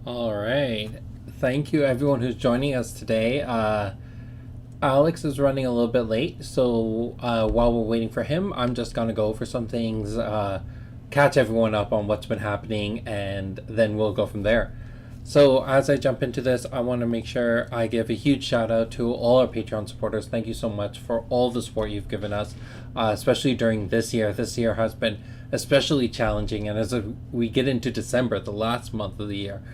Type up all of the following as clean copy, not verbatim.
All right. Thank you, everyone who's joining us today. Alex is running a little bit late, so while we're waiting for him, I'm just going to go over some things, catch everyone up on what's been happening, and then we'll go from there. So, as I jump into this, I want to make sure I give a huge shout out to all our Patreon supporters. Thank you so much for all the support you've given us, especially during this year. This year has been especially challenging, and as we get into December, the last month of the year,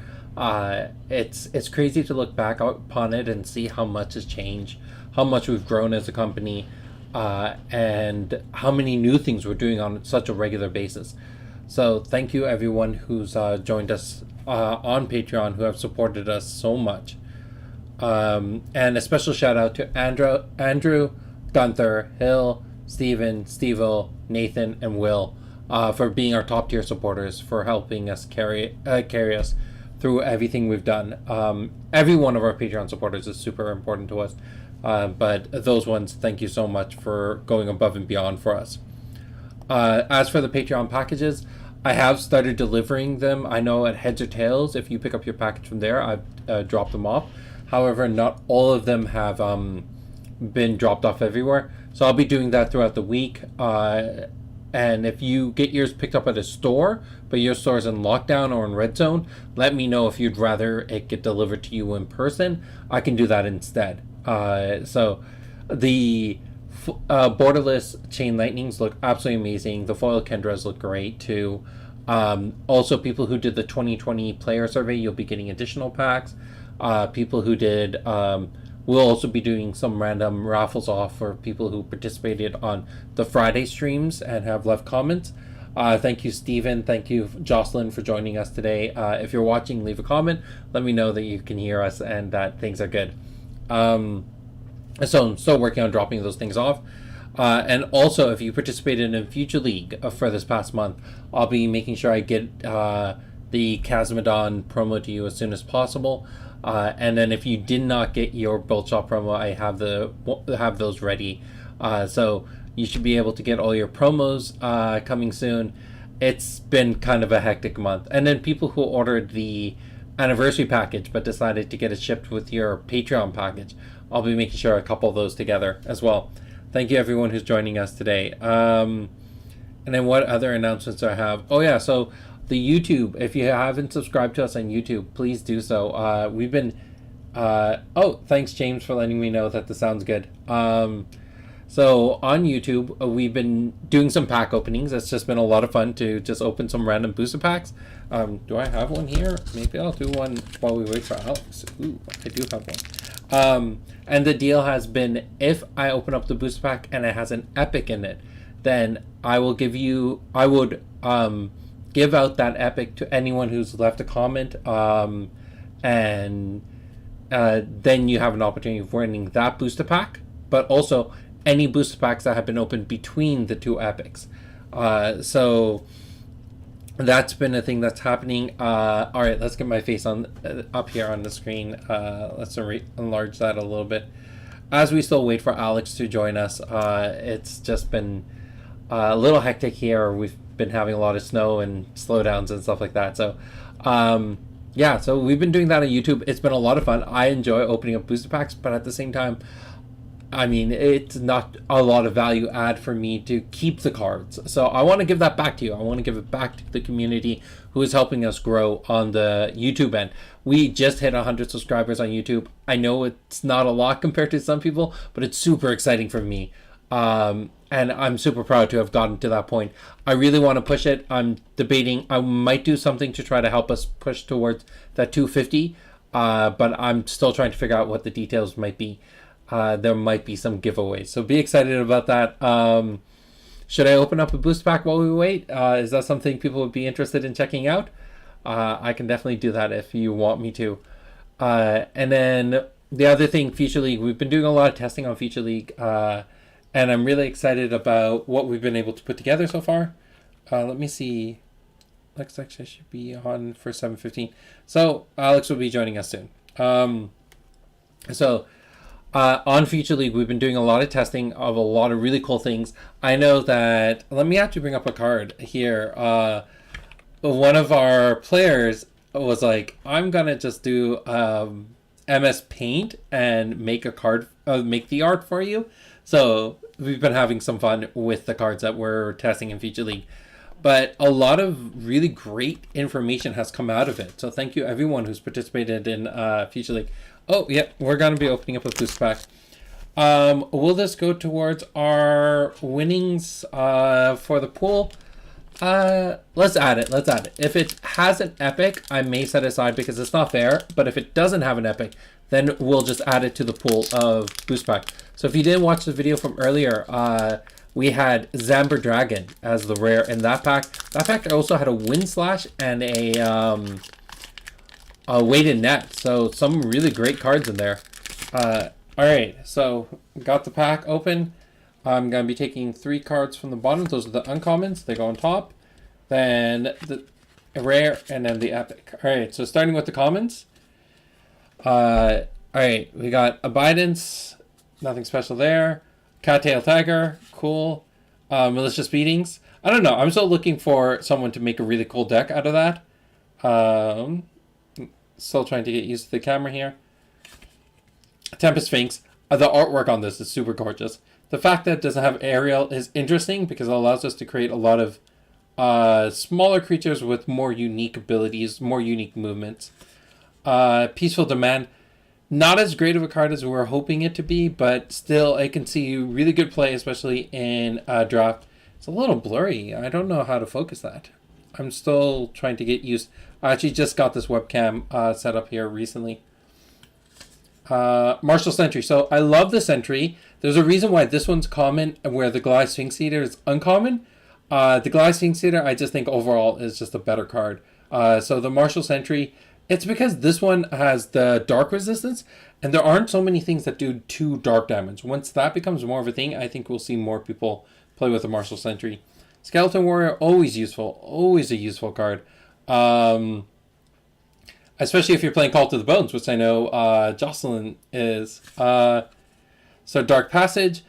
it's crazy to look back upon it and see how much has changed, how much we've grown as a company, and how many new things we're doing on such a regular basis. So thank you everyone who's joined us on Patreon, who have supported us so much. And a special shout out to Andrew, Gunther, Hill, Steven, Stevo, Nathan, and Will for being our top tier supporters, for helping us carry us through everything we've done. Every one of our Patreon supporters is super important to us, but those ones, thank you so much for going above and beyond for us. As for the Patreon packages, I have started delivering them. I know at Heads or Tails, if you pick up your package from there, I've dropped them off. However, not all of them have been dropped off everywhere. So I'll be doing that throughout the week. And if you get yours picked up at a store, but your store is in lockdown or in red zone, let me know if you'd rather it get delivered to you in person. I can do that instead. So the borderless chain lightnings look absolutely amazing. The foil Kendras look great too. Also, people who did the 2020 player survey, you'll be getting additional packs. People who did we'll also be doing some random raffles off for people who participated on the Friday streams and have left comments. Thank you, Steven. Thank you, Jocelyn, for joining us today. If you're watching, leave a comment. Let me know that you can hear us and that things are good. So I'm still working on dropping those things off. And also, if you participated in Future League for this past month, I'll be making sure I get the Chasmodon promo to you as soon as possible. And then if you did not get your Build Shop promo, I have those ready. So you should be able to get all your promos coming soon. It's been kind of a hectic month. And then people who ordered the anniversary package but decided to get it shipped with your Patreon package, I'll be making sure I couple those together as well. Thank you everyone who's joining us today. And then what other announcements do I have? Oh yeah, so the YouTube, if you haven't subscribed to us on YouTube, please do so. We've been oh, thanks James for letting me know that this sounds good. So on YouTube, we've been doing some pack openings. It's just been a lot of fun to just open some random booster packs. Do I have one here? Maybe I'll do one while we wait for Alex. Ooh, I do have one. And the deal has been, if I open up the booster pack and it has an epic in it, then I would give out that epic to anyone who's left a comment, and then you have an opportunity of winning that booster pack, but also any booster packs that have been opened between the two epics. So that's been a thing that's happening. All right, let's get my face on up here on the screen. Let's enlarge that a little bit as we still wait for Alex to join us. It's just been a little hectic here. We've been having a lot of snow and slowdowns and stuff like that. So yeah, so we've been doing that on YouTube. It's been a lot of fun. I enjoy opening up booster packs, but at the same time, I mean, it's not a lot of value add for me to keep the cards. So I want to give that back to you. I want to give it back to the community who is helping us grow on the YouTube end. We just hit 100 subscribers on YouTube. I know it's not a lot compared to some people, but it's super exciting for me. And I'm super proud to have gotten to that point. I really want to push it. I'm debating. I might do something to try to help us push towards that 250. But I'm still trying to figure out what the details might be. There might be some giveaways. So be excited about that. Should I open up a boost pack while we wait? Is that something people would be interested in checking out? I can definitely do that if you want me to. And then the other thing, Future League. We've been doing a lot of testing on Future League. And I'm really excited about what we've been able to put together so far. Let me see. Looks like I should be on for 7:15. So Alex will be joining us soon. On Future League, we've been doing a lot of testing of a lot of really cool things. I know that... Let me actually bring up a card here. One of our players was like, I'm gonna just do MS Paint and make a card, make the art for you. So we've been having some fun with the cards that we're testing in Future League. But a lot of really great information has come out of it. So thank you everyone who's participated in Future League. Oh, yeah, we're going to be opening up a boost pack. Will this go towards our winnings for the pool? Let's add it. Let's add it. If it has an epic, I may set it aside because it's not fair. But if it doesn't have an epic, then we'll just add it to the pool of boost pack. So if you didn't watch the video from earlier, we had Zamber Dragon as the rare in that pack. That pack also had a Wind Slash and a Weighted Net. So some really great cards in there. Alright, so got the pack open. I'm going to be taking 3 cards from the bottom. Those are the uncommons. They go on top. Then the rare and then the epic. Alright, so starting with the commons. Alright, we got Abidance. Nothing special there. Cattail Tiger. Cool. Malicious Beatings. I don't know. I'm still looking for someone to make a really cool deck out of that. Still trying to get used to the camera here. Tempest Sphinx. The artwork on this is super gorgeous. The fact that it doesn't have aerial is interesting because it allows us to create a lot of smaller creatures with more unique abilities, more unique movements. Peaceful Demand. Not as great of a card as we were hoping it to be, but still it can see really good play, especially in draft. It's a little blurry. I don't know how to focus that. I'm still trying to get used. I actually just got this webcam set up here recently. Martial Sentry. So I love the Sentry. There's a reason why this one's common where the Goliath Sphinx Eater is uncommon. The Goliath Sphinx Eater I just think overall is just a better card. So the Martial Sentry, it's because this one has the dark resistance and there aren't so many things that do 2 dark damage. Once that becomes more of a thing, I think we'll see more people play with the Martial Sentry. Skeleton Warrior, always useful. Always a useful card. Especially if you're playing Call to the Bones, which I know Jocelyn is. So Dark Passage.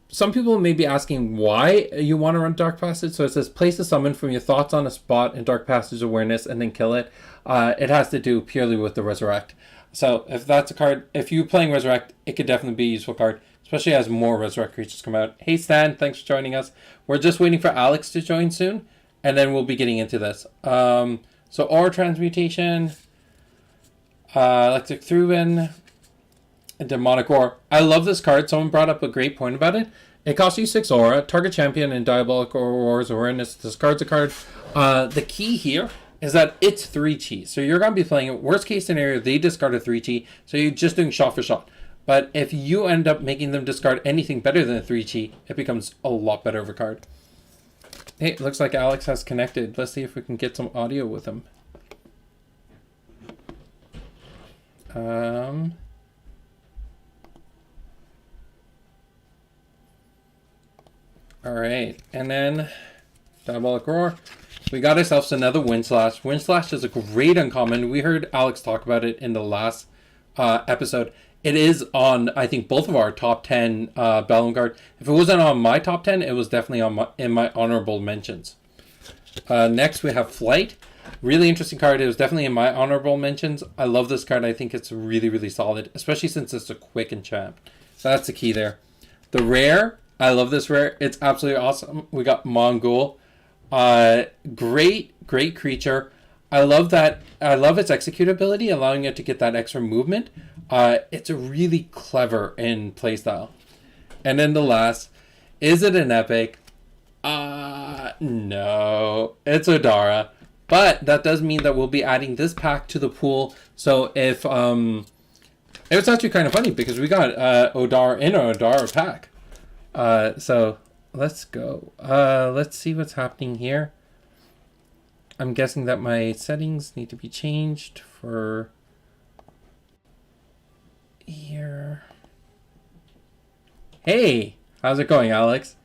Some people may be asking why you want to run Dark Passage. So it says place a summon from your thoughts on a spot in Dark Passage awareness and then kill it. It has to do purely with the Resurrect. So if that's a card, if you're playing Resurrect, it could definitely be a useful card, especially as more Resurrect creatures come out. Hey Stan, thanks for joining us. We're just waiting for Alex to join soon, and then we'll be getting into this. So Aura Transmutation, Electric Thruben, and Demonic Roar. I love this card. Someone brought up a great point about it. It costs you 6 aura. Target champion in Diabolic Roar's awareness discards a card. The key here is that it's 3 chi. So you're going to be playing it. Worst case scenario, they discard a 3 chi. So you're just doing shot for shot. But if you end up making them discard anything better than a 3 chi, it becomes a lot better of a card. Hey, it looks like Alex has connected. Let's see if we can get some audio with him. Alright, and then Diabolic Roar. We got ourselves another Wind Slash. Wind Slash is a great uncommon. We heard Alex talk about it in the last episode. It is on, I think, both of our top 10 Bellum card. If it wasn't on my top 10, it was definitely on in my honorable mentions. Next, we have Flight. Really interesting card. It was definitely in my honorable mentions. I love this card. I think it's really, really solid, especially since it's a quick enchant. So that's the key there. The rare, I love this rare. It's absolutely awesome. We got Mongol. Great creature. I love that. I love its executability, allowing it to get that extra movement. It's a really clever in playstyle. And then the last, is it an epic? No, it's Odara. But that does mean that we'll be adding this pack to the pool. So if it was actually kind of funny because we got Odara in our Odara pack. So let's go. Let's see what's happening here. I'm guessing that my settings need to be changed for here. Hey, how's it going, Alex?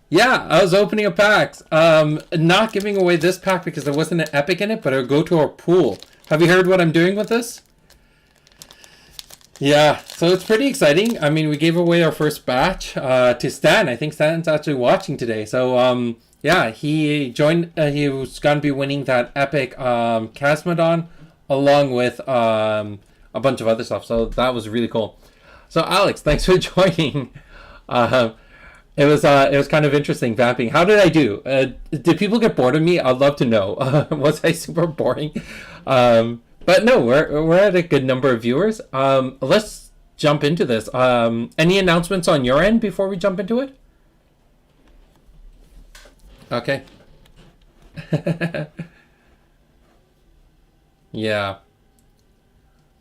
Yeah, I was opening up packs. Not giving away this pack because there wasn't an epic in it, but it'll go to our pool. Have you heard what I'm doing with this? Yeah, so it's pretty exciting. I mean, we gave away our first batch to Stan. I think Stan's actually watching today. So Yeah, he joined. He was going to be winning that epic Casmodon, along with a bunch of other stuff. So that was really cool. So Alex, thanks for joining. Um, it was kind of interesting vamping. How did I do? Did people get bored of me? I'd love to know. Was I super boring? But no, we're at a good number of viewers. Let's jump into this. Any announcements on your end before we jump into it? Okay. Yeah.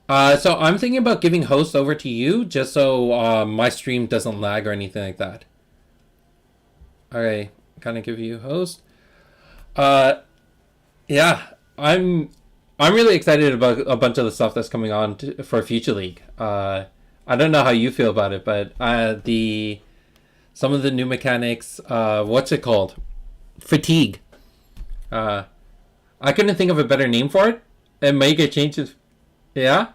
So I'm thinking about giving host over to you just so my stream doesn't lag or anything like that. Okay, kind of give you host. Uh, yeah, I'm really excited about a bunch of the stuff that's coming on for Future League. I don't know how you feel about it, but the some of the new mechanics. What's it called? Fatigue. Uh, I couldn't think of a better name for it. It may get changed. Yeah.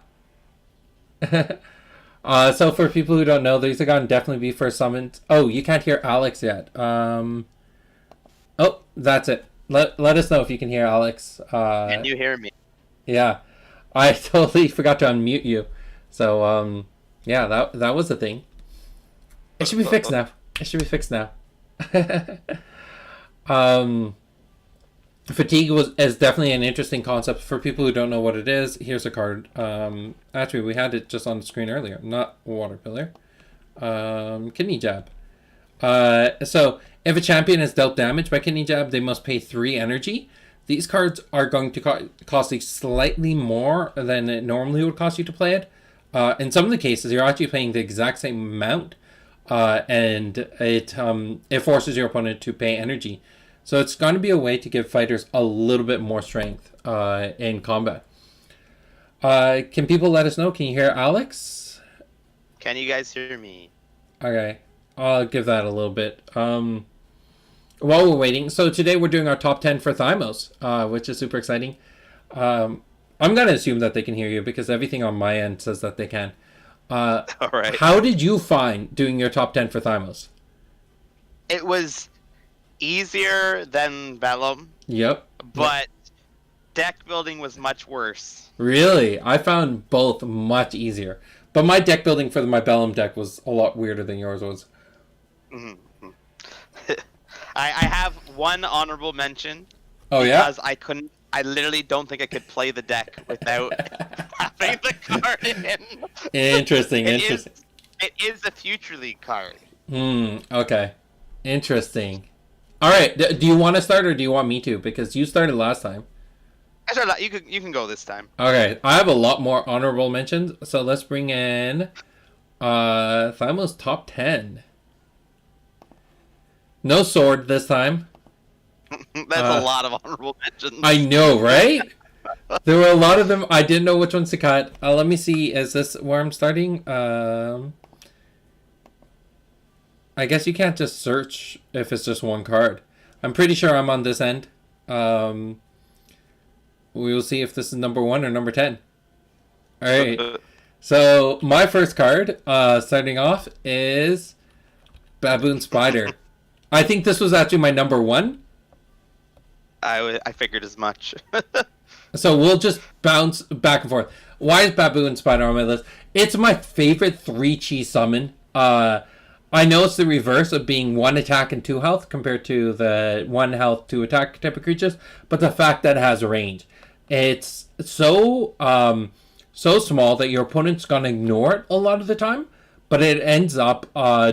So for people who don't know, these are gonna definitely be first summoned. Oh, you can't hear Alex yet. Oh, that's it. Let us know if you can hear Alex. Can you hear me? Yeah, I totally forgot to unmute you. So yeah, that was the thing. It should be fixed now. It should be fixed now. um, Fatigue is definitely an interesting concept for people who don't know what it is. Here's a card. Actually, we had it just on the screen earlier. Not Water Pillar. Kidney Jab. So if a champion is dealt damage by Kidney Jab, they must pay 3 energy. These cards are going to cost you slightly more than it normally would cost you to play it. In some of the cases, you're actually paying the exact same amount, and it forces your opponent to pay energy. So it's going to be a way to give fighters a little bit more strength in combat. Can people let us know? Can you hear Alex? Can you guys hear me? Okay, I'll give that a little bit. While we're waiting, so today we're doing our top 10 for Thymos, which is super exciting. I'm going to assume that they can hear you because everything on my end says that they can. All right. How did you find doing your top 10 for Thymos? It was easier than Vellum, Yep. but deck building was much worse. Really? I found both much easier. But my deck building for my Bellum deck was a lot weirder than yours was. Mm-hmm. I have one honorable mention. Oh, yeah? Because I literally don't think I could play the deck without having the card in. Interesting. It is a Future League card. Okay. Interesting. All right. Do you want to start or do you want me to? Because you started last time. You can go this time. Okay. I have a lot more honorable mentions. So let's bring in Thymos top 10. No sword this time. That's a lot of honorable mentions. I know, right? There were a lot of them. I didn't know which ones to cut. Let me see. Is this where I'm starting? I guess you can't just search if it's just one card. I'm pretty sure I'm on this end. We will see if this is number 1 or number 10. All right. So my first card, starting off, is Baboon Spider. I think this was actually my number 1. I figured as much. So we'll just bounce back and forth. Why is Baboon Spider on my list? It's my favorite 3-chi summon. I know it's the reverse of being 1 attack and 2 health compared to the 1 health 2 attack type of creatures, but the fact that it has range. It's so small that your opponent's gonna ignore it a lot of the time, but it ends up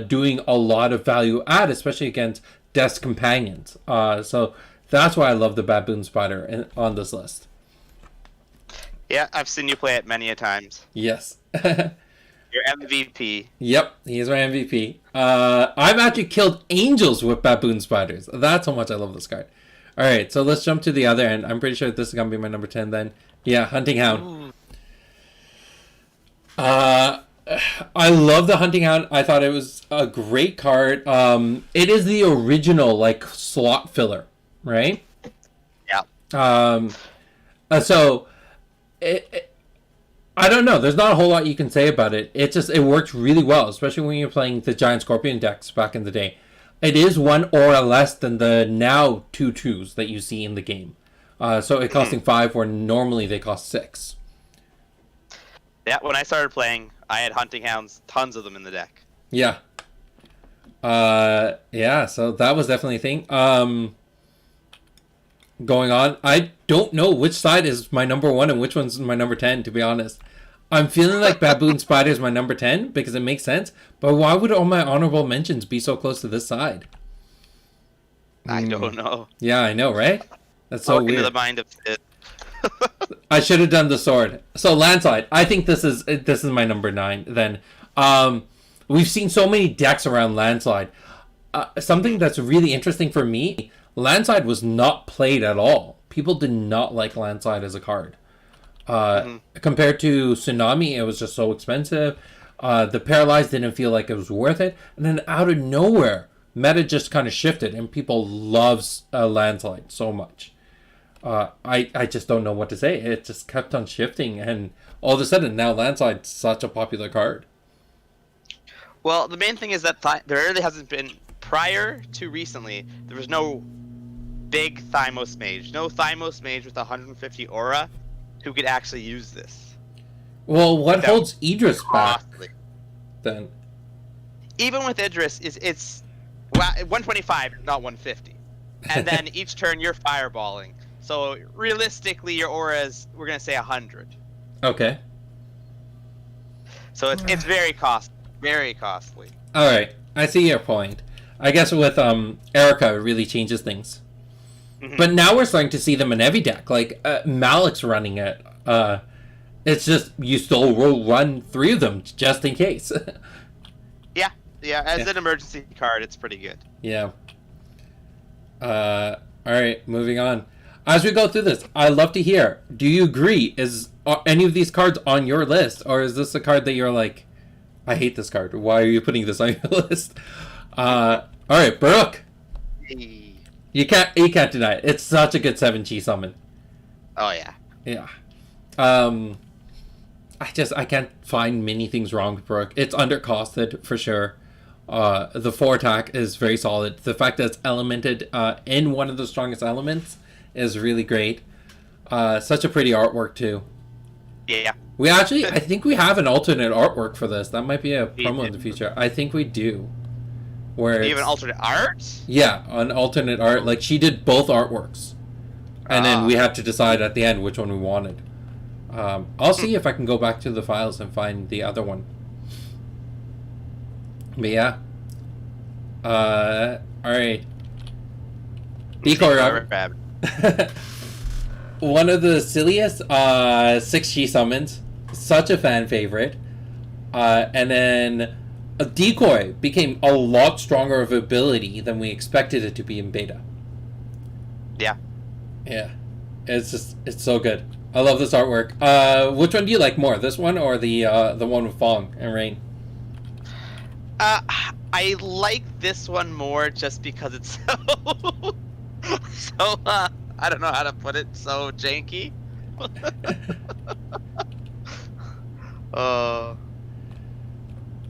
doing a lot of value add, especially against Death's Companions. So that's why I love the Baboon Spider on this list. Yeah, I've seen you play it many a times. Yes. Your MVP. Yep, he is my MVP. I've actually killed angels with Baboon Spiders. That's how much I love this card. Alright, so let's jump to the other end. I'm pretty sure this is going to be my number 10 then. Yeah, Hunting Hound. I love the Hunting Hound. I thought it was a great card. It is the original, like, slot filler, right? Yeah. So, I don't know. There's not a whole lot you can say about it. It works really well, especially when you're playing the Giant Scorpion decks back in the day. It is one aura less than the now 2/2s that you see in the game. So it costing 5 where normally they cost 6. Yeah, when I started playing, I had hunting hounds, tons of them in the deck. Yeah. Yeah, so that was definitely a thing. Going on. I don't know which side is my number 1 and which one's my number 10, to be honest. I'm feeling like Baboon Spider is my number 10 because it makes sense, but why would all my honorable mentions be so close to this side? I don't know. Yeah, I know, right? That's so weird. Into the mind of it. I should have done the sword. So Landslide, I think this is my number 9 then. We've seen so many decks around Landslide. Something that's really interesting for me, Landslide was not played at all. People did not like Landslide as a card. Compared to Tsunami, it was just so expensive. The Paralyzed didn't feel like it was worth it. And then out of nowhere, meta just kind of shifted and people loves Landslide so much. I just don't know what to say. It just kept on shifting and all of a sudden now Landslide's such a popular card. Well, the main thing is that there really hasn't been, prior to recently, there was no big Thymos mage. No Thymos mage with 150 aura who could actually use this. Well, what holds Idris back then? Even with Idris, it's 125, not 150. And then each turn you're fireballing. So realistically, your aura is, we're going to say 100. Okay. So it's very costly. Very costly. Alright, I see your point. I guess with Erica, it really changes things. But now we're starting to see them in every deck. Like, Malik's running it. It's just, you still will run 3 of them, just in case. Yeah, as an emergency card, it's pretty good. Yeah. Alright, moving on. As we go through this, I'd love to hear, do you agree? Are any of these cards on your list? Or is this a card that you're like, I hate this card. Why are you putting this on your list? Alright, Baruch. You can't deny it. It's such a good 7G summon. Oh yeah. Yeah. I can't find many things wrong with Baruch. It's undercosted for sure. The 4 attack is very solid. The fact that it's elemented in one of the strongest elements is really great. Such a pretty artwork too. Yeah. We actually, I think we have an alternate artwork for this. That might be a promo in the future. I think we do. Where you have an alternate art? Yeah, an alternate art. Like, she did both artworks. And then we had to decide at the end which one we wanted. I'll see if I can go back to the files and find the other one. But yeah. Alright. Decoy Rabbit. One of the silliest 6G summons. Such a fan favorite. And then a Decoy became a lot stronger of ability than we expected it to be in beta. Yeah. Yeah. It's so good. I love this artwork. Which one do you like more? This one or the one with Fong and Rain? I like this one more just because it's so I don't know how to put it, so janky.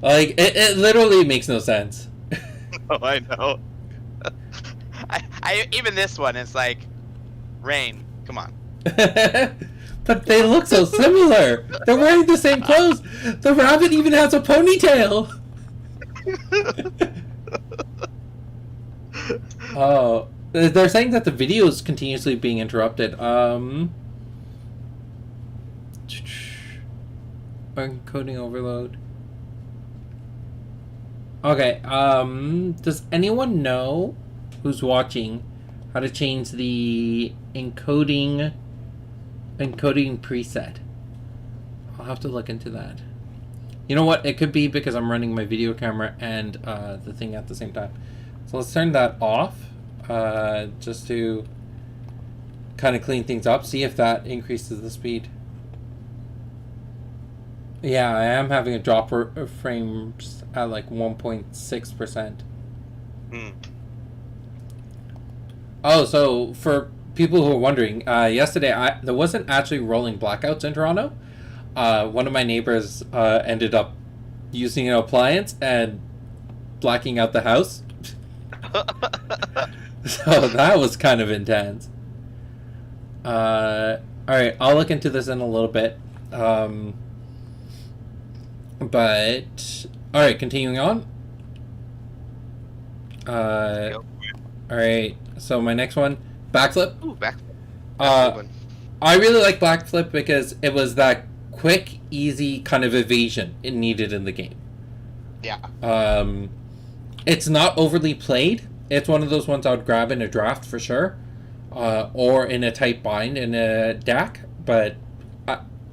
Like, it literally makes no sense. Oh, I know. I even this one is like, Rain, come on. But they look so similar. They're wearing the same clothes. The rabbit even has a ponytail. Oh, they're saying that the video is continuously being interrupted. Encoding overload. Okay, does anyone know who's watching how to change the encoding preset? I'll have to look into that. You know what? It could be because I'm running my video camera and the thing at the same time. So let's turn that off just to kind of clean things up. See if that increases the speed. Yeah, I am having a drop of frames at like 1.6%. Oh, so for people who are wondering, yesterday there wasn't actually rolling blackouts in Toronto. One of my neighbors ended up using an appliance and blacking out the house. So that was kind of intense. Alright, I'll look into this in a little bit. But alright, continuing on. Alright, so my next one, backflip. Ooh, back. I really like backflip because it was that quick, easy kind of evasion it needed in the game. Yeah. It's not overly played. It's one of those ones I would grab in a draft for sure, or in a tight bind in a deck. But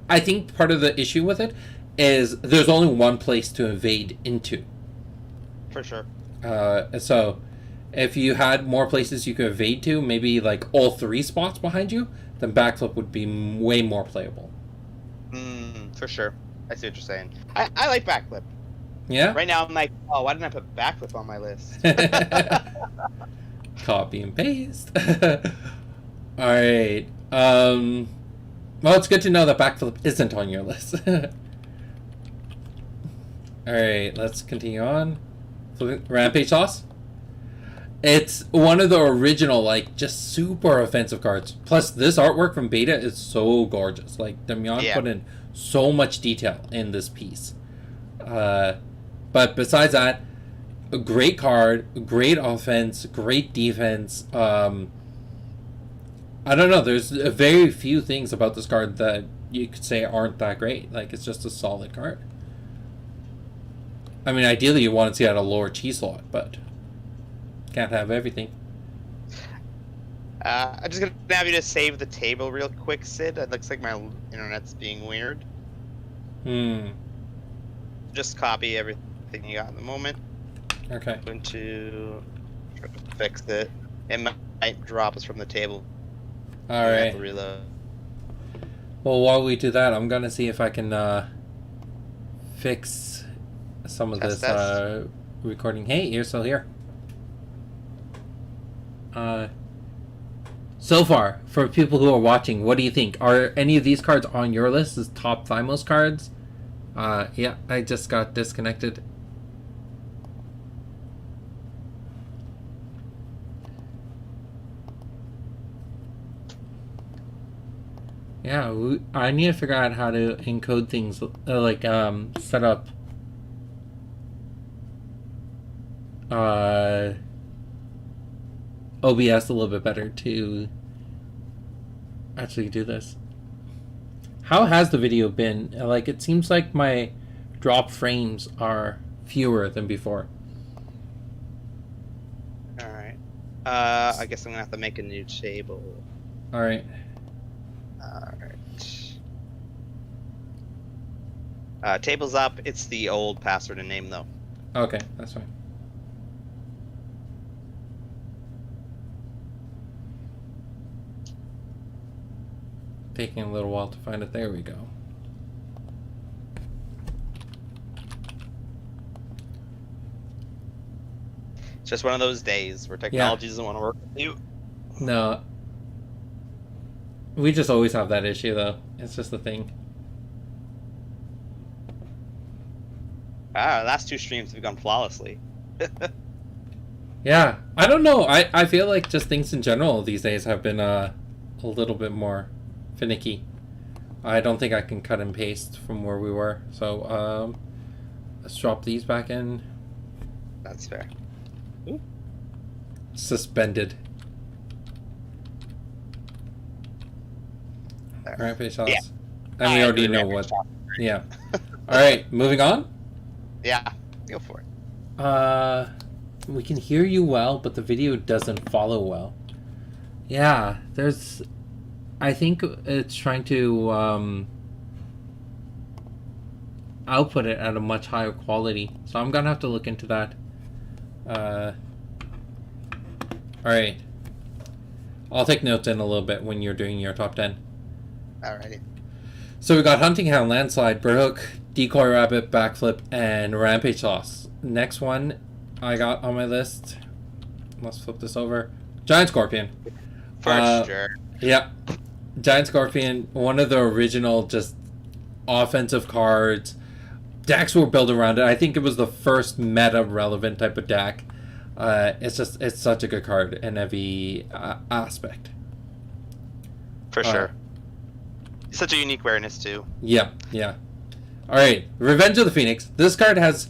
I think part of the issue with it is there's only one place to evade into. For sure. So if you had more places you could evade to, maybe like all three spots behind you, then backflip would be way more playable. For sure. I see what you're saying. I like backflip. Yeah? Right now I'm like, oh, why didn't I put backflip on my list? Copy and paste. Alright. Well, it's good to know that backflip isn't on your list. Alright, let's continue on. Rampage Toss. It's one of the original, like, just super offensive cards. Plus, this artwork from Beta is so gorgeous. Like, Damian put in so much detail in this piece. But besides that, a great card, great offense, great defense. I don't know. There's very few things about this card that you could say aren't that great. Like, it's just a solid card. I mean, ideally you want to see it at a lower Chi slot, but can't have everything. I'm just gonna have you to save the table real quick, Sid. It looks like my internet's being weird. Just copy everything you got in the moment. Okay. I'm going to try to fix it. It might drop us from the table. Alright. Reload. Well, while we do that, I'm gonna see if I can fix some of this recording. Hey, you're still here. So far, for people who are watching, what do you think? Are any of these cards on your list as top Thymos cards? Yeah, I just got disconnected. Yeah, I need to figure out how to encode things, like, set up OBS a little bit better to actually do this. How has the video been? Like, it seems like my drop frames are fewer than before. Alright. I guess I'm gonna have to make a new table. Alright. Table's up. It's the old password and name, though. Okay, that's fine. Taking a little while to find it. There we go. It's just one of those days where technology doesn't want to work with you. No. We just always have that issue, though. It's just the thing. Last two streams have gone flawlessly. Yeah, I don't know. I feel like just things in general these days have been a little bit more finicky. I don't think I can cut and paste from where we were. So, let's drop these back in. That's fair. Ooh. Suspended. Rampage Toss. Yeah. And we already know what. Yeah. Alright, moving on? Yeah, go for it. We can hear you well, but the video doesn't follow well. Yeah, there's... I think it's trying to output it at a much higher quality. So I'm gonna have to look into that. Alright. I'll take notes in a little bit when you're doing your top 10. Alrighty. So we got Hunting Hound, Landslide, Brhook, Decoy Rabbit, Backflip, and Rampage Toss. Next one I got on my list. Let's flip this over. Giant Scorpion. For sure. Yeah. Giant Scorpion, one of the original just offensive cards. Decks were built around it. I think it was the first meta relevant type of deck. It's such a good card in every aspect. For sure. Such a unique awareness too. Yeah. All right, Revenge of the Phoenix. This card has,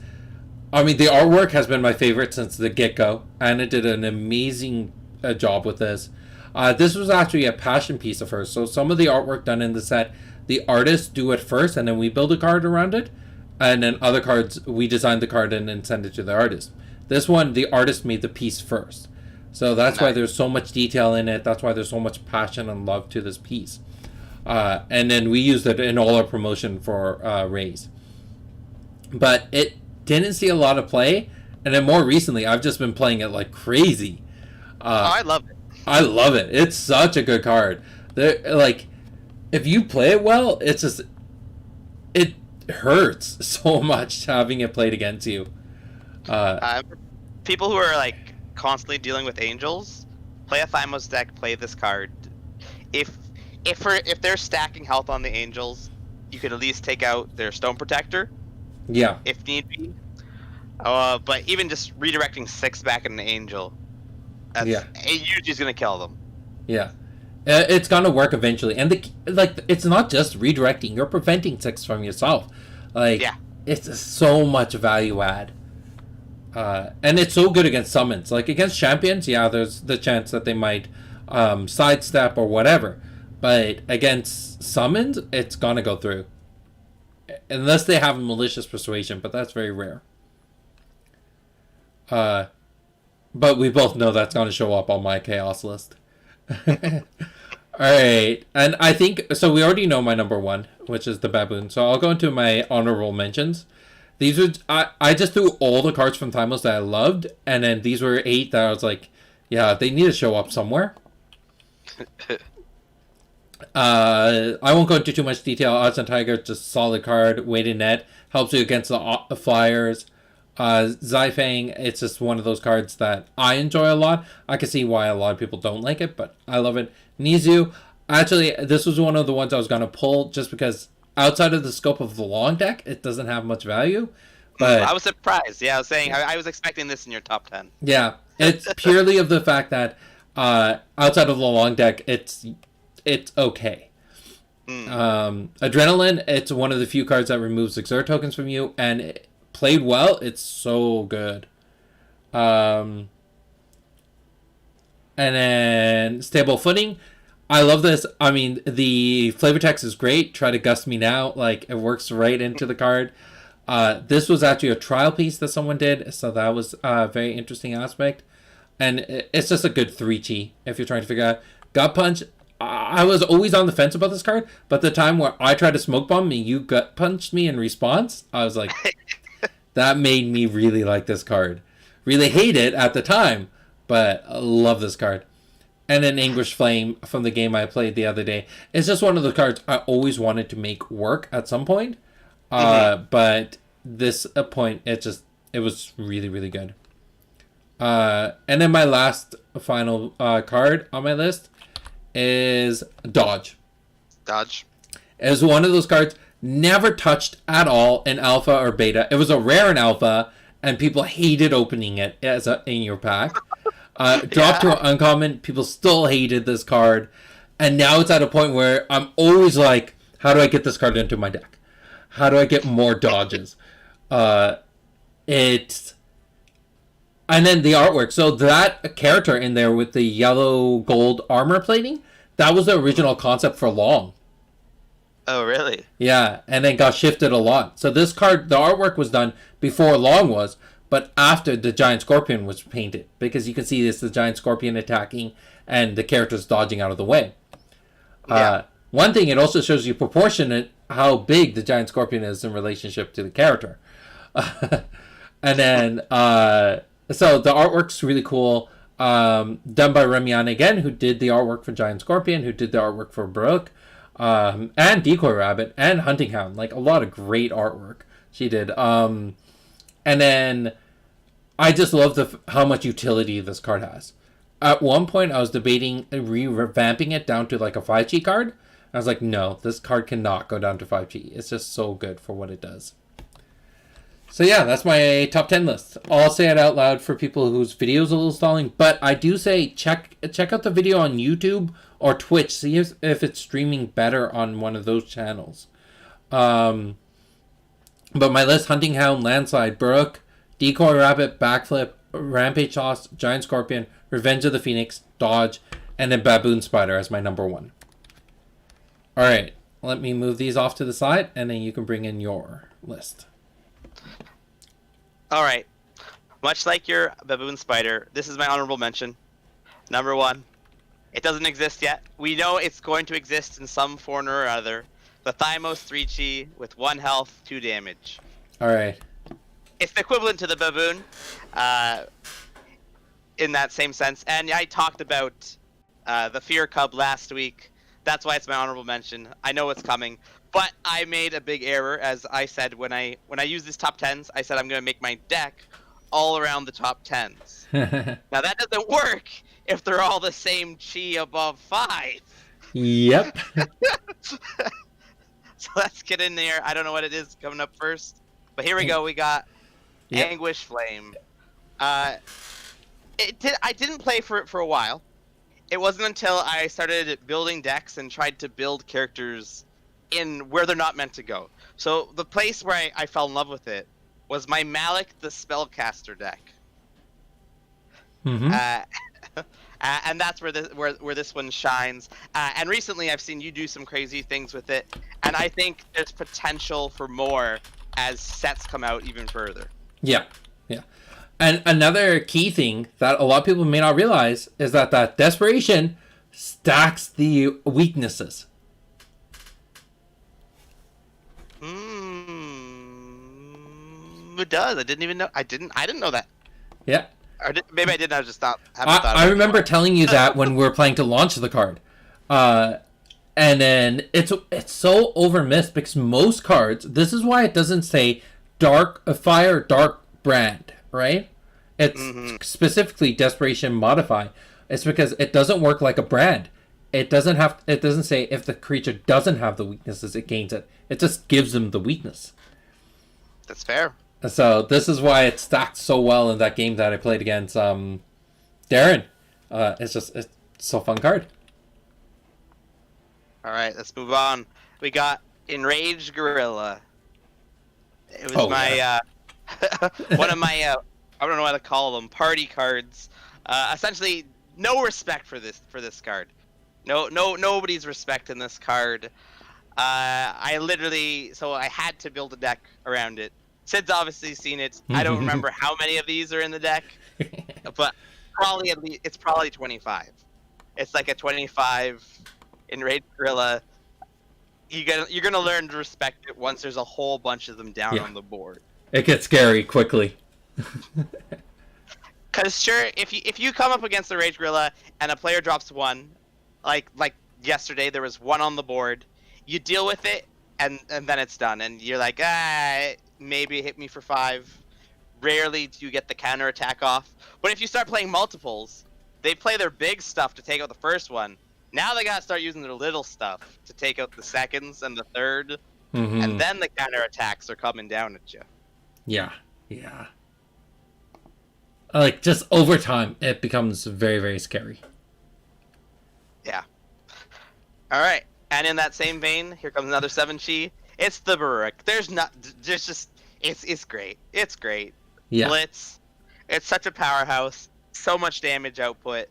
I mean, the artwork has been my favorite since the get-go, and it did an amazing job with this. This was actually a passion piece of hers. So some of the artwork done in the set, the artists do it first, and then we build a card around it. And then other cards, we design the card and then send it to the artist. This one, the artist made the piece first. So that's why there's so much detail in it. That's why there's so much passion and love to this piece. And then we used it in all our promotion for Rays. But it didn't see a lot of play. And then more recently, I've just been playing it like crazy. I love it. I love it. It's such a good card. Like, if you play it well, it's just... It hurts so much having it played against you. People who are like constantly dealing with angels, play a Thymos deck, play this card. If they're stacking health on the angels, you could at least take out their Stone Protector. Yeah. If need be. But even just redirecting 6 back in an angel, it usually is gonna kill them. Yeah. It's gonna work eventually, and it's not just redirecting. You're preventing 6 from yourself. It's so much value add, and it's so good against summons. Like against champions, there's the chance that they might sidestep or whatever, but against summons, it's gonna go through, unless they have a malicious persuasion, but that's very rare. But we both know that's gonna show up on my chaos list. Alright, and I think, so we already know my number 1, which is the Baboon, so I'll go into my honorable mentions. These were, I just threw all the cards from Thymos that I loved, and then these were 8 that I was like, yeah, they need to show up somewhere. I won't go into too much detail. Odds on Tiger, just solid card, weighted net, helps you against the flyers. Zai Fang, it's just one of those cards that I enjoy a lot. I can see why a lot of people don't like it, but I love it. Nizu, actually, this was one of the ones I was going to pull just because outside of the scope of the long deck, it doesn't have much value. But I was surprised. Yeah, I was saying, I was expecting this in your top 10. Yeah, it's purely of the fact that outside of the long deck, it's okay. Adrenaline, it's one of the few cards that removes Exert tokens from you, and played well, it's so good. And then Stable Footing, I love this. I mean, the flavor text is great. Try to gust me now. Like, it works right into the card. This was actually a trial piece that someone did, so that was a very interesting aspect. And it's just a good 3-chi if you're trying to figure out. Gut Punch, I was always on the fence about this card, but the time where I tried to smoke bomb and you gut punched me in response, I was like, that made me really like this card. Really hate it at the time, but I love this card. And then Anguish Flame from the game I played the other day. It's just one of the cards I always wanted to make work at some point. But this point, it was really, really good. And then my last final card on my list is Dodge. Dodge. It was one of those cards never touched at all in alpha or beta. It was a rare in alpha, and people hated opening it in your pack. Dropped to an uncommon, people still hated this card, and now it's at a point where I'm always like, how do I get this card into my deck? How do I get more dodges? And then the artwork. So that character in there with the yellow gold armor plating, that was the original concept for Long. Oh, really? Yeah, and then got shifted a lot. So this card, the artwork was done before Long was, but after the giant scorpion was painted. Because you can see this, the giant scorpion attacking and the characters dodging out of the way. Yeah. One thing, it also shows you proportionate how big the giant scorpion is in relationship to the character. And then, so the artwork's really cool. Done by Remiana again, who did the artwork for Giant Scorpion, who did the artwork for Brooke, and Decoy Rabbit, and Hunting Hound. Like, a lot of great artwork she did. And then, I just love how much utility this card has. At one point, I was debating revamping it down to like a 5-chi card. I was like, no, this card cannot go down to 5-chi. It's just so good for what it does. So yeah, that's my top 10 list. I'll say it out loud for people whose video's a little stalling, but I do say check out the video on YouTube or Twitch. See if it's streaming better on one of those channels. But my list: Hunting Hound, Landslide, Burrock, Decoy Rabbit, Backflip, Rampage Toss, Giant Scorpion, Revenge of the Phoenix, Dodge, and then Baboon Spider as my number 1. Alright, let me move these off to the side, and then you can bring in your list. Alright. Much like your Baboon Spider, this is my honorable mention. Number 1. It doesn't exist yet. We know it's going to exist in some form or other. The Thymos 3-chi with 1 health, 2 damage. Alright. It's equivalent to the Baboon, in that same sense. And I talked about the Fear Cub last week. That's why it's my honorable mention. I know it's coming. But I made a big error, as I said when I use these top 10s. I said I'm going to make my deck all around the top 10s. Now that doesn't work if they're all the same chi above 5. Yep. So let's get in there. I don't know what it is coming up first, but here we go. We got Anguish Flame. I didn't play for it for a while. It wasn't until I started building decks and tried to build characters in where they're not meant to go. So the place where I fell in love with it was my Malik the Spellcaster deck. Mm-hmm. And that's where this one shines. And recently I've seen you do some crazy things with it, and I think there's potential for more as sets come out even further. Yeah. And another key thing that a lot of people may not realize is that Desperation stacks the weaknesses. It does. I didn't even know. I didn't know that. Yeah. Or maybe I didn't. I was just not. I remember telling you that when we were planning to launch the card, and then it's so overmissed because most cards. This is why it doesn't say Fire Dark Brand, right? It's specifically Desperation Modify. It's because it doesn't work like a brand. It doesn't say if the creature doesn't have the weaknesses, it gains it. It just gives them the weakness. That's fair. So this is why it stacked so well in that game that I played against Darren. It's so fun card. All right, let's move on. We got Enraged Gorilla. It was one of my I don't know how to call them, party cards. Essentially, no respect for this card. Nobody's respecting this card. I had to build a deck around it. Sid's obviously seen it. I don't remember how many of these are in the deck, but it's probably 25. It's like a 25 Enraged Gorilla. You're gonna learn to respect it once there's a whole bunch of them down on the board. It gets scary quickly. Cause sure, if you come up against the Enraged Gorilla and a player drops 1, like yesterday there was 1 on the board, you deal with it and then it's done, and you're like, maybe hit me for 5. Rarely do you get the counterattack off. But if you start playing multiples, they play their big stuff to take out the first one. Now they gotta start using their little stuff to take out the seconds and the third, and then the counterattacks are coming down at you. Yeah. Like, just over time, it becomes very, very scary. Yeah. All right. And in that same vein, here comes another 7-chi. It's the Burrock. It's great. It's great. Yeah. Blitz. It's such a powerhouse. So much damage output.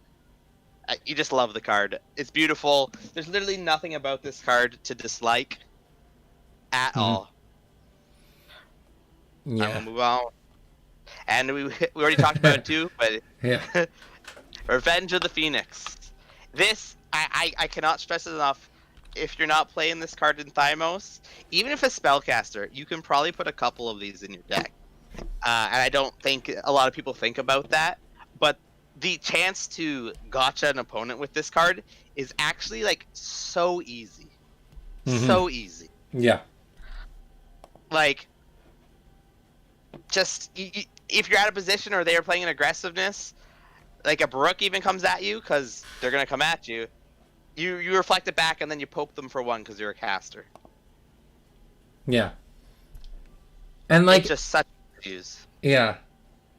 You just love the card. It's beautiful. There's literally nothing about this card to dislike at all. Yeah. I'm gonna move on. And we already talked about it too, but yeah. Revenge of the Phoenix. This I cannot stress it enough. If you're not playing this card in Thymos, even if a spellcaster, you can probably put a couple of these in your deck. And I don't think a lot of people think about that. But the chance to gotcha an opponent with this card is actually like so easy. So easy. Yeah. Like, just if you're out of position or they're playing an aggressiveness, like a Burrock even comes at you because they're gonna come at you. You reflect it back and then you poke them for 1 because you're a caster. Yeah. And like, it's just such to use. Yeah.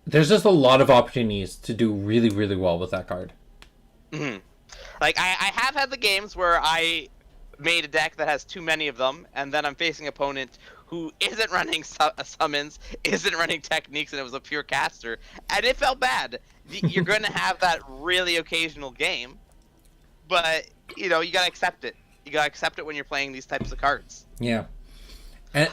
There's just a lot of opportunities to do really, really well with that card. Mm-hmm. Like, I have had the games where I made a deck that has too many of them, and then I'm facing an opponent who isn't running summons, isn't running techniques, and it was a pure caster, and it felt bad. You're going to have that really occasional game, but, you gotta accept it. You gotta accept it when you're playing these types of cards. Yeah. And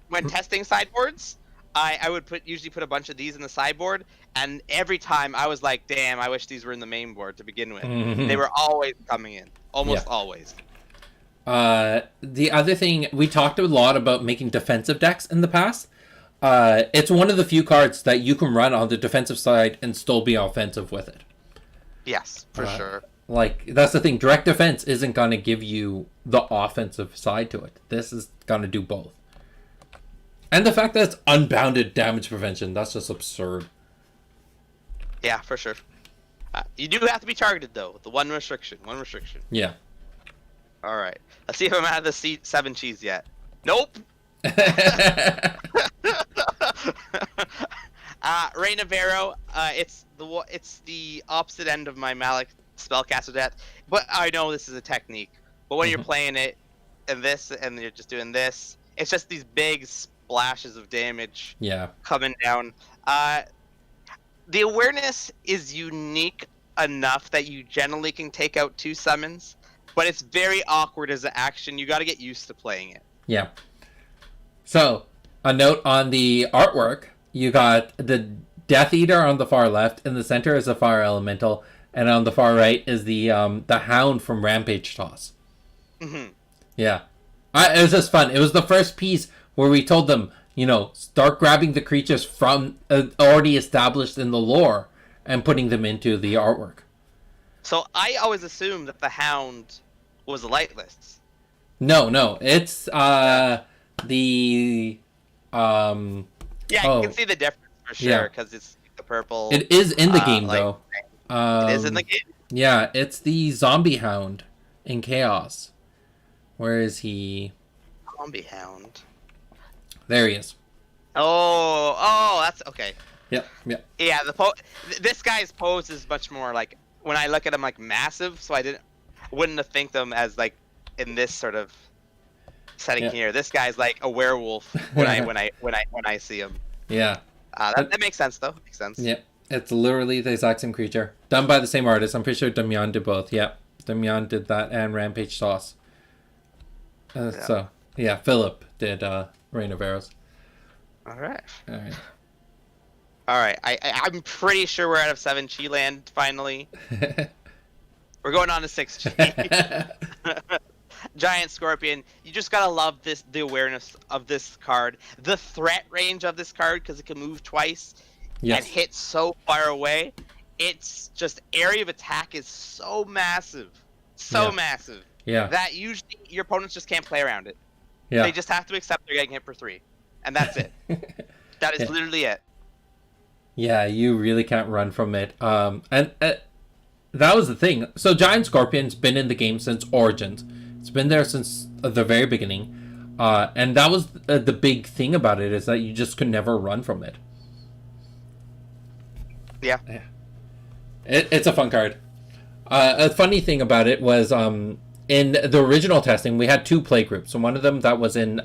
When testing sideboards, I would usually put a bunch of these in the sideboard, and every time I was like, damn, I wish these were in the main board to begin with. Mm-hmm. They were always coming in. Almost always. The other thing, we talked a lot about making defensive decks in the past. It's one of the few cards that you can run on the defensive side and still be offensive with it. Yes, for sure. Like, that's the thing. Direct defense isn't going to give you the offensive side to it. This is going to do both. And the fact that it's unbounded damage prevention, that's just absurd. Yeah, for sure. You do have to be targeted, though, with the one restriction. Yeah. All right. Let's see if I'm out of the seven cheese yet. Nope. Reign of Arrow. It's the opposite end of my Malik spellcaster deck, but I know this is a technique. But when you're playing it, and you're just doing this, it's just these big splashes of damage. Yeah. Coming down. The awareness is unique enough that you generally can take out 2 summons, but it's very awkward as an action. You got to get used to playing it. Yeah. So, a note on the artwork. You got the Death Eater on the far left. In the center is a Fire Elemental. And on the far right is the Hound from Rampage Toss. Mm-hmm. Yeah. It was just fun. It was the first piece where we told them, start grabbing the creatures from already established in the lore and putting them into the artwork. So I always assumed that the Hound was a lightless. No. It's the... Yeah, you can see the difference for sure, because it's the purple. It is in the game, though. It is in the game? Yeah, it's the Zombie Hound in Chaos. Where is he? Zombie Hound. There he is. Oh, that's okay. Yeah. Yeah, this guy's pose is much more like, when I look at him, like massive. So I wouldn't have think them as like in this sort of setting here. This guy's like a werewolf when I see him. Yeah. That makes sense though. Makes sense. Yeah. It's literally the exact same creature. Done by the same artist. I'm pretty sure Damian did both. Yeah. Damian did that and Rampage Toss. So, yeah, Philip did Reign of Arrows. All right. I'm pretty sure we're out of 7 Chi land finally. We're going on to 6 Chi. Giant Scorpion. You just gotta love the awareness of this card. The threat range of this card, because it can move twice. Yes. And hit so far away. It's just area of attack is so massive. Massive. Yeah. That usually your opponents just can't play around it. Yeah. They just have to accept they're getting hit for 3. And that's it. That is literally it. Yeah, you really can't run from it. And that was the thing. So Giant Scorpion's been in the game since Origins. It's been there since the very beginning. And that was the big thing about it, is that you just could never run from it. Yeah. It's a fun card. A funny thing about it was in the original testing, we had 2 play groups. So one of them that was in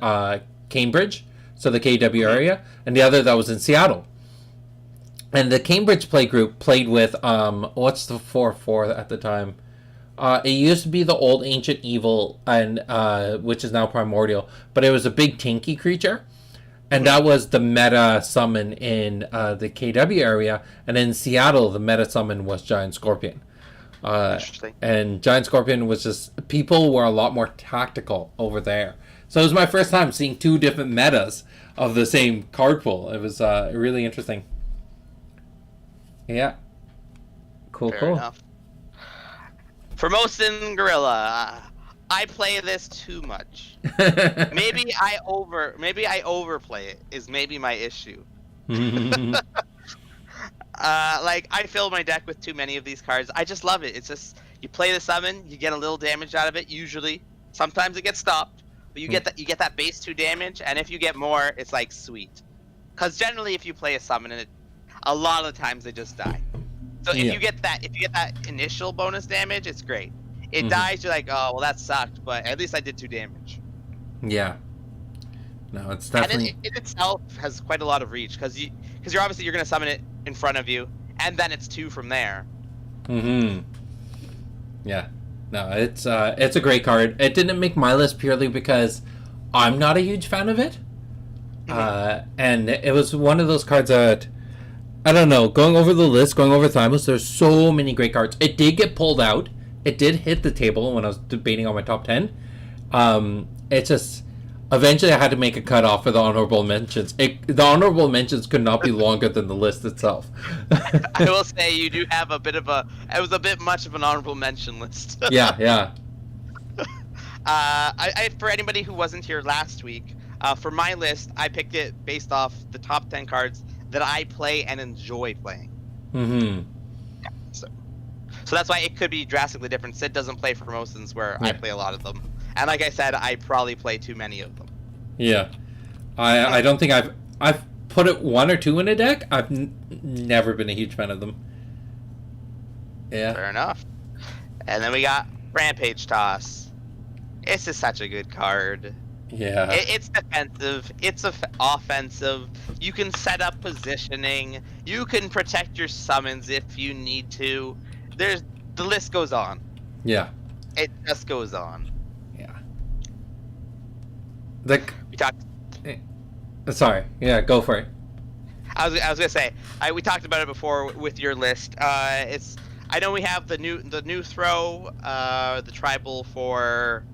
Cambridge, so the KW area, and the other that was in Seattle. And the Cambridge play group played with, what's the 4/4 at the time? It used to be the old Ancient Evil, and which is now Primordial, but it was a big tanky creature. And that was the meta summon in the KW area. And in Seattle, the meta summon was Giant Scorpion. Interesting. And Giant Scorpion was just... People were a lot more tactical over there. So it was my first time seeing 2 different metas of the same card pool. It was really interesting. Yeah. Cool. Fair enough. Formosan Gorilla. I play this too much. Maybe I overplay it is maybe my issue. Like, I fill my deck with too many of these cards. I just love it. It's just, you play the summon, you get a little damage out of it usually. Sometimes it gets stopped, but you get that base 2 damage, and if you get more, it's like sweet. Because generally, if you play a summon, a lot of the times they just die. So if you get that initial bonus damage, it's great. It dies, you're like, oh well, that sucked, but at least I did 2 damage. Yeah. No, it's definitely. And it itself has quite a lot of reach because you're obviously gonna summon it in front of you, and then it's 2 from there. Yeah. No, it's a great card. It didn't make my list purely because I'm not a huge fan of it. And it was one of those cards that, I don't know, going over the list, going over Thymos, there's so many great cards. It did get pulled out. It did hit the table when I was debating on my top 10. It just, eventually I had to make a cutoff for the honorable mentions. The honorable mentions could not be longer than the list itself. I will say you do have it was a bit much of an honorable mention list. Yeah. For anybody who wasn't here last week, for my list, I picked it based off the top 10 cards that I play and enjoy playing. Yeah, so that's why it could be drastically different. Sid doesn't play Formosans, where I play a lot of them. And like I said, I probably play too many of them. Yeah. I don't think I've put it 1 or 2 in a deck. I've never been a huge fan of them. Yeah. Fair enough. And then we got Rampage Toss. This is such a good card. Yeah. It's defensive. It's offensive. You can set up positioning. You can protect your summons if you need to. The list goes on. Yeah. It just goes on. Yeah. We talked. Sorry. Yeah, go for it. I was gonna say we talked about it before with your list. I know we have the new throw, the tribal for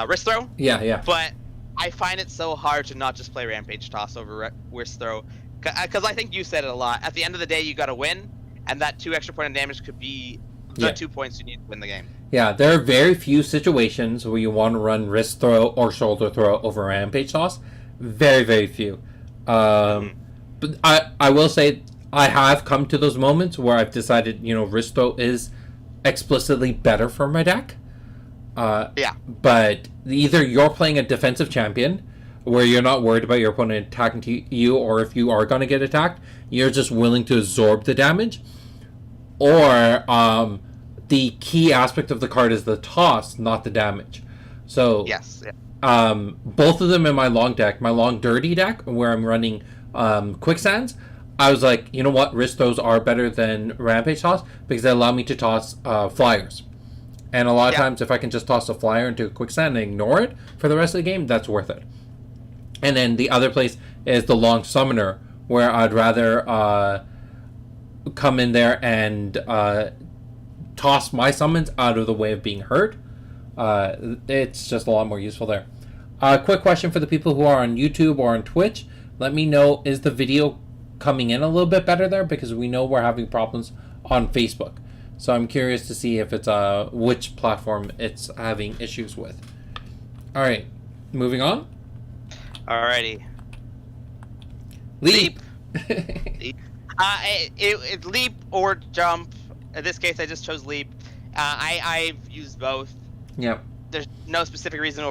wrist throw. Yeah. But I find it so hard to not just play Rampage Toss over wrist throw, because I think you said it a lot. At the end of the day, you got to win, and that 2 extra point of damage could be the 2 points you need to win the game. Yeah, there are very few situations where you want to run wrist throw or shoulder throw over Rampage Toss. Very, very few. But I will say I have come to those moments where I've decided, wrist throw is explicitly better for my deck. But either you're playing a defensive champion where you're not worried about your opponent attacking to you, or if you are going to get attacked, you're just willing to absorb the damage. Or the key aspect of the card is the toss, not the damage. So yes, both of them in my long deck, my long dirty deck, where I'm running quicksands, I was like, you know what, wrist throws are better than Rampage Toss because they allow me to toss flyers. And a lot of times, if I can just toss a flyer into a quicksand and ignore it for the rest of the game, that's worth it. And then the other place is the long summoner, where I'd rather come in there and toss my summons out of the way of being hurt. It's just a lot more useful there. Quick question for the people who are on YouTube or on Twitch. Let me know, is the video coming in a little bit better there? Because we know we're having problems on Facebook. So I'm curious to see if it's which platform it's having issues with. All right, moving on. Alrighty. Leap. It leap or jump. In this case, I just chose leap. I've used both. Yep. There's no specific reason